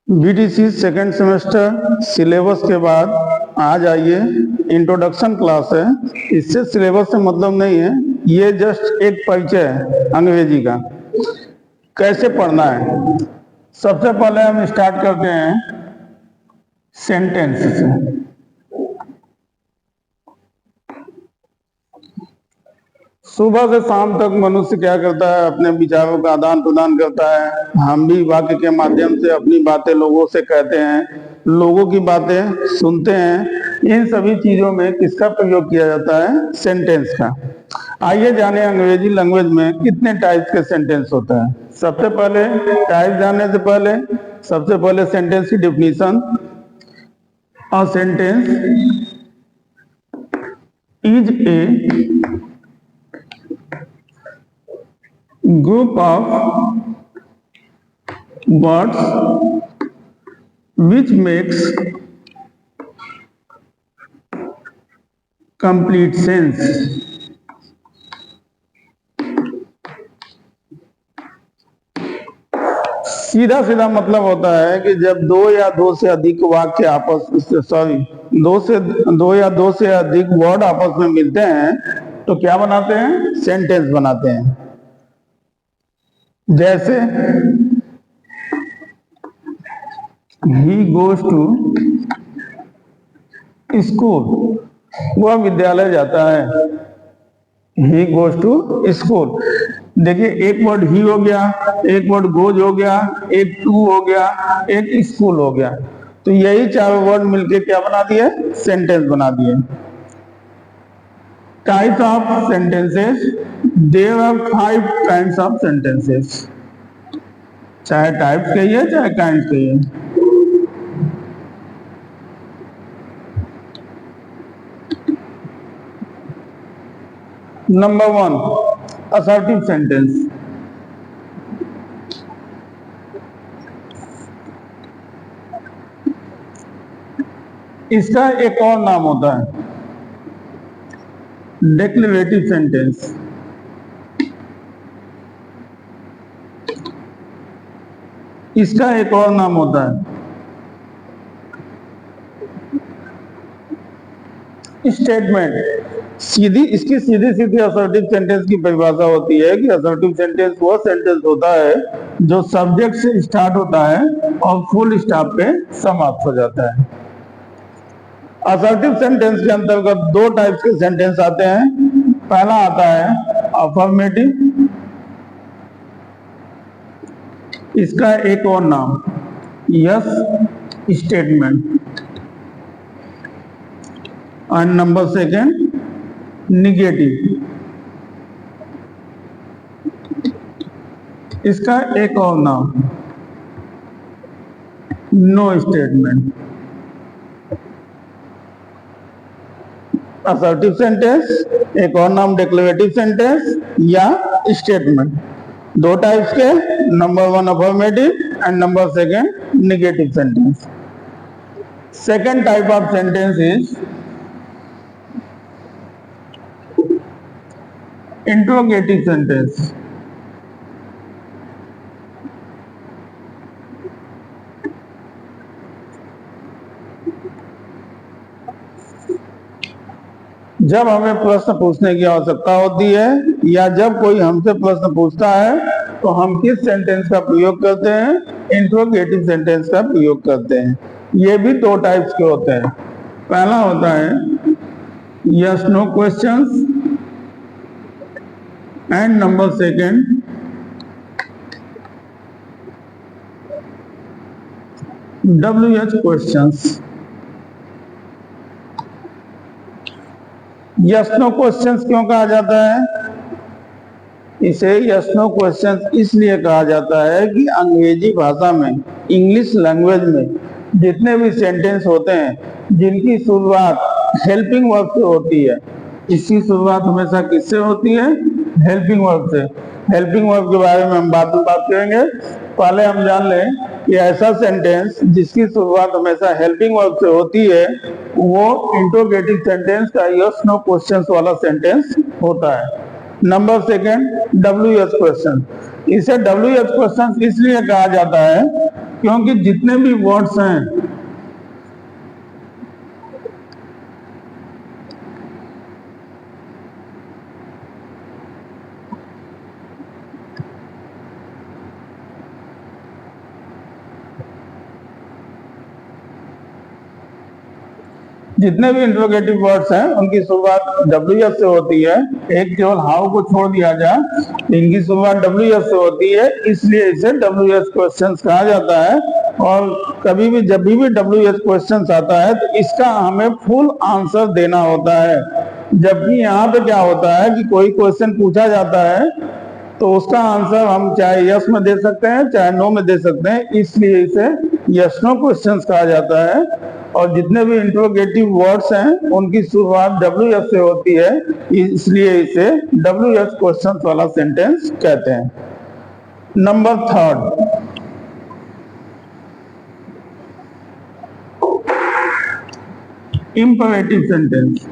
BTC second semester syllabus के बाद आज आइए इंट्रोडक्शन क्लास है। इससे सिलेबस से मतलब नहीं है, ये जस्ट एक परिचय है अंग्रेजी का, कैसे पढ़ना है। सबसे पहले हम स्टार्ट करते हैं सेंटेंस से। सुबह से शाम तक मनुष्य क्या करता है, अपने विचारों का आदान प्रदान करता है। हम भी वाक्य के माध्यम से अपनी बातें लोगों से कहते हैं, लोगों की बातें सुनते हैं। इन सभी चीजों में किसका प्रयोग किया जाता है? सेंटेंस का। आइए जाने अंग्रेजी लैंग्वेज में कितने टाइप के सेंटेंस होता है। सबसे पहले टाइप जानने से पहले सबसे पहले सेंटेंस की definition. A sentence is a group of words which makes complete sense। सीधा सीधा मतलब होता है कि जब दो या दो से अधिक वाक्य दो से अधिक वर्ड आपस में मिलते हैं तो क्या बनाते हैं? सेंटेंस बनाते हैं। जैसे he goes to स्कूल, वह विद्यालय जाता है। he goes to school. देखिए, एक वर्ड ही हो गया, एक वर्ड गोज हो गया, एक टू हो गया, एक स्कूल हो गया। तो यही चारों वर्ड मिलके क्या बना दिए? सेंटेंस बना दिए। Types of sentences, there are 5 kinds of sentences. चाहे टाइप्स कहिए चाहे काइंड्स कहिए। Number 1, assertive sentence. इसका एक और नाम होता है डिक्लेरेटिव सेंटेंस। इसका एक और नाम होता है स्टेटमेंट। इसकी सीधी सीधी असर्टिव सेंटेंस की परिभाषा होती है कि असर्टिव सेंटेंस वह सेंटेंस होता है जो सब्जेक्ट से स्टार्ट होता है और फुल स्टॉप पे समाप्त हो जाता है। असर्टिव सेंटेंस के अंतर्गत 2 टाइप्स के सेंटेंस आते हैं। पहला आता है अफर्मेटिव, इसका एक और नाम यस स्टेटमेंट। और नंबर 2 निगेटिव, इसका एक और नाम नो स्टेटमेंट। असर्टिव सेंटेंस, एक और नाम डिक्लेरेटिव सेंटेंस या स्टेटमेंट। 2 टाइप्स के, number 1 affirmative and number 2 negative sentence. Second type of sentence is interrogative sentence. जब हमें प्रश्न पूछने की आवश्यकता होती है या जब कोई हमसे प्रश्न पूछता है तो हम किस सेंटेंस का प्रयोग करते हैं? इंट्रोगेटिव सेंटेंस का प्रयोग करते हैं। ये भी 2 टाइप्स के होते हैं। पहला होता है yes no questions and number 2 WH questions. Yes no questions क्यों कहा जाता है? इसे यस नो क्वेश्चंस इसलिए कहा जाता है कि अंग्रेजी भाषा में, इंग्लिश लैंग्वेज में जितने भी सेंटेंस होते हैं जिनकी शुरुआत हेल्पिंग वर्ब से होती है, इसकी शुरुआत हमेशा किससे होती है? हेल्पिंग वर्ब से। हेल्पिंग वर्ब के बारे में हम बात करेंगे। पहले हम जान लें कि ऐसा सेंटेंस जिसकी शुरुआत हमेशा हेल्पिंग वर्ब से होती है वो इंट्रोगेटिव सेंटेंस का यस नो क्वेश्चंस वाला सेंटेंस होता है। Number 2 WH question. इसे WH क्वेश्चन इसलिए कहा जाता है क्योंकि जितने भी वर्ड्स हैं जितने भी इंट्रोगेटिव वर्ड्स हैं उनकी शुरुआत WS से होती है। एक केवल हाउ को छोड़ दिया जाए तो इनकी शुरुआत WS से होती है, इसलिए इसे WS क्वेश्चंस कहा जाता है। और कभी भी जब भी WS क्वेश्चंस आता है तो इसका हमें फुल आंसर देना होता है। जबकि यहाँ पे क्या होता है कि कोई क्वेश्चन पूछा जाता है तो उसका आंसर हम चाहे यस में दे सकते हैं चाहे नो में दे सकते हैं, इसलिए इसे यस नो क्वेश्चंस कहा जाता है। और जितने भी इंट्रोगेटिव वर्ड्स हैं उनकी शुरुआत WS से होती है, इसलिए इसे WS क्वेश्चंस वाला सेंटेंस कहते हैं। Number 3, imperative sentence.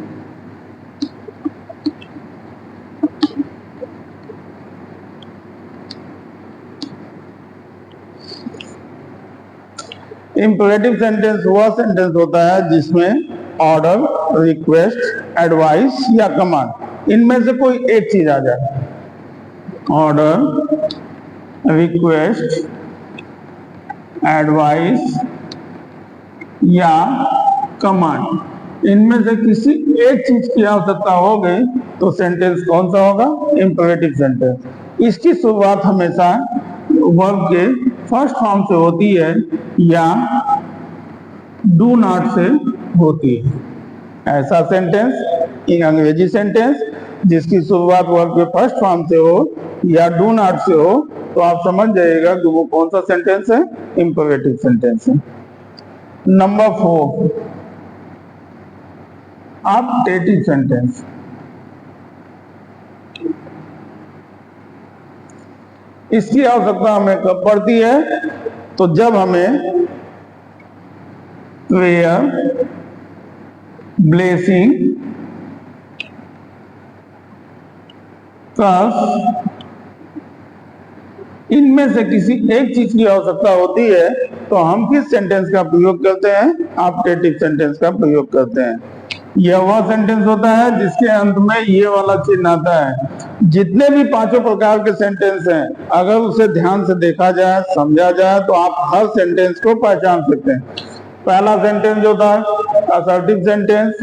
Imperative sentence वह सेंटेंस होता है जिसमें ऑर्डर, रिक्वेस्ट, एडवाइस या कमांड इनमें से कोई एक चीज आ जाए। ऑर्डर, रिक्वेस्ट, एडवाइस या कमांड इनमें से किसी एक चीज की आवश्यकता हो गई तो सेंटेंस कौन सा होगा? Imperative sentence. इसकी शुरुआत हमेशा वर्ब के फर्स्ट फॉर्म से होती है या डू नॉट से होती है। ऐसा सेंटेंस, अंग्रेजी सेंटेंस जिसकी शुरुआत वर्ब के फर्स्ट फॉर्म से हो या डू नॉट से हो, तो आप समझ जाइएगा कि वो कौन सा सेंटेंस है, इंपरेटिव सेंटेंस है। Number 4, optative sentence. इसकी आवश्यकता हमें कब पड़ती है? तो जब हमें प्रेयर, ब्लेसिंग, कर्स इनमें से किसी एक चीज की आवश्यकता होती है तो हम किस सेंटेंस का प्रयोग करते हैं? ऑप्टेटिव सेंटेंस का प्रयोग करते हैं। यह वह सेंटेंस होता है जिसके अंत में ये वाला चिन्ह आता है। जितने भी 5 प्रकार के सेंटेंस हैं, अगर उसे ध्यान से देखा जाए, समझा जाए तो आप हर सेंटेंस को पहचान सकते हैं। पहला सेंटेंस जो था असर्टिव सेंटेंस,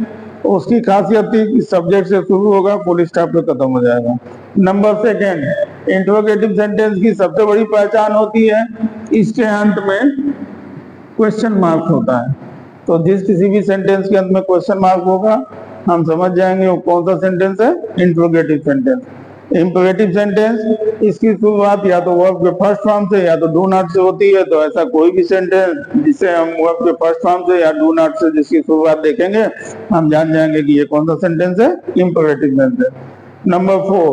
उसकी खासियत थी कि सब्जेक्ट से शुरू होगा, फुल स्टॉप पे खत्म हो जाएगा। नंबर 2, इंट्रोगेटिव सेंटेंस की सबसे बड़ी पहचान होती है इसके अंत में क्वेश्चन मार्क होता है। तो जिस किसी भी सेंटेंस के अंत में क्वेश्चन मार्क होगा हम समझ जाएंगे वो कौन सा सेंटेंस है, इंट्रोगेटिव सेंटेंस। इंपरेटिव सेंटेंस इसकी शुरुआत या तो वर्ब के फर्स्ट फॉर्म से या तो डू नॉट से होती है। तो ऐसा कोई भी सेंटेंस जिसे हम वर्ब के फर्स्ट फॉर्म से या डू नॉट से जिसकी शुरुआत देखेंगे हम जान जाएंगे कि ये कौन सा सेंटेंस है, imperative sentence. Number 4,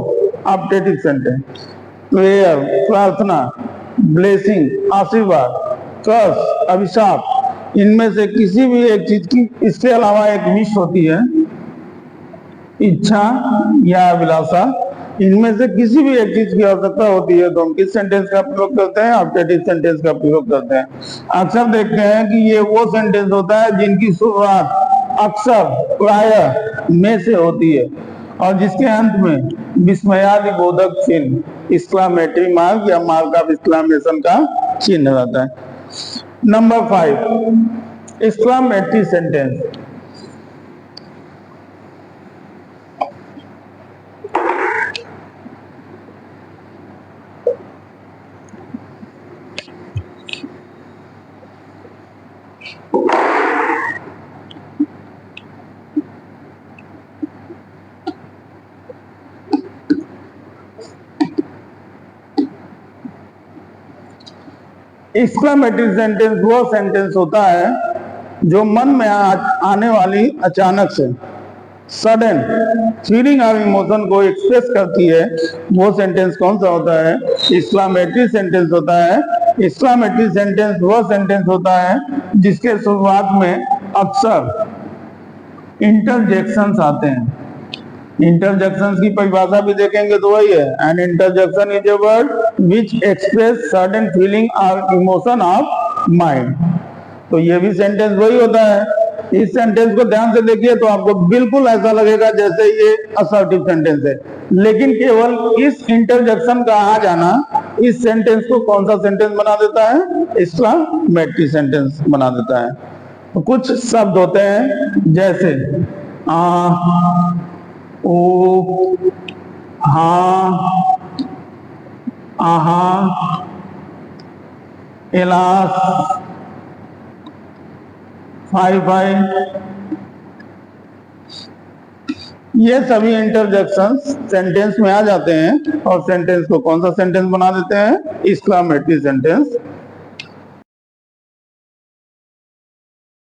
optative sentence. Prayer, प्रार्थना, ब्लेसिंग, आशीर्वाद, कर्स, अभिशाप, इनमें से किसी भी एक चीज की, इसके अलावा एक विश होती है, इच्छा या अभिलाषा, इनमें से किसी भी एक चीज की आवश्यकता होती है तो हम किस सेंटेंस का प्रयोग करते हैं? ऑप्टेटिव सेंटेंस का प्रयोग करते हैं। अक्सर देखते हैं कि ये वो सेंटेंस होता है जिनकी शुरुआत अक्सर प्रायः में से होती है और जिसके अंत में विस्मयादि बोधक चिन्ह, एक्सक्लेमेटरी मार्क या मार्क ऑफ एक्सक्लेमेशन का चिन्ह रहता है। Number 5, exclamatory sentence. Exclamatory sentence वो सेंटेंस होता है जो मन में आने वाली अचानक से सडन फीलिंग ऑफ इमोशन को एक्सप्रेस करती है। वो सेंटेंस कौन सा होता है? एक्सक्लेमेटरी सेंटेंस होता है। एक्सक्लेमेटरी सेंटेंस वो सेंटेंस होता है जिसके शुरुआत में अक्सर इंटरजेक्शंस आते हैं। इंटरजेक्शंस की परिभाषा भी देखेंगे तो वही है, an interjection is a word which express certain feeling और इमोशन ऑफ माइंड। तो ये भी सेंटेंस वही होता है। इस सेंटेंस को ध्यान से देखिए तो आपको बिल्कुल ऐसा लगेगा जैसे ये असर्टिव सेंटेंस है, लेकिन केवल इस इंटरजेक्शन का आ जाना इस सेंटेंस को कौन सा सेंटेंस बना देता है? एक्सक्लामेटरी सेंटेंस बना देता है। तो कुछ शब्द होते हैं जैसे आ, ओ, हाँ, आहा, एलास, फाई फाई, ये सभी इंटरजेक्शंस सेंटेंस में आ जाते हैं और सेंटेंस को कौन सा सेंटेंस बना देते हैं? Exclamatory sentence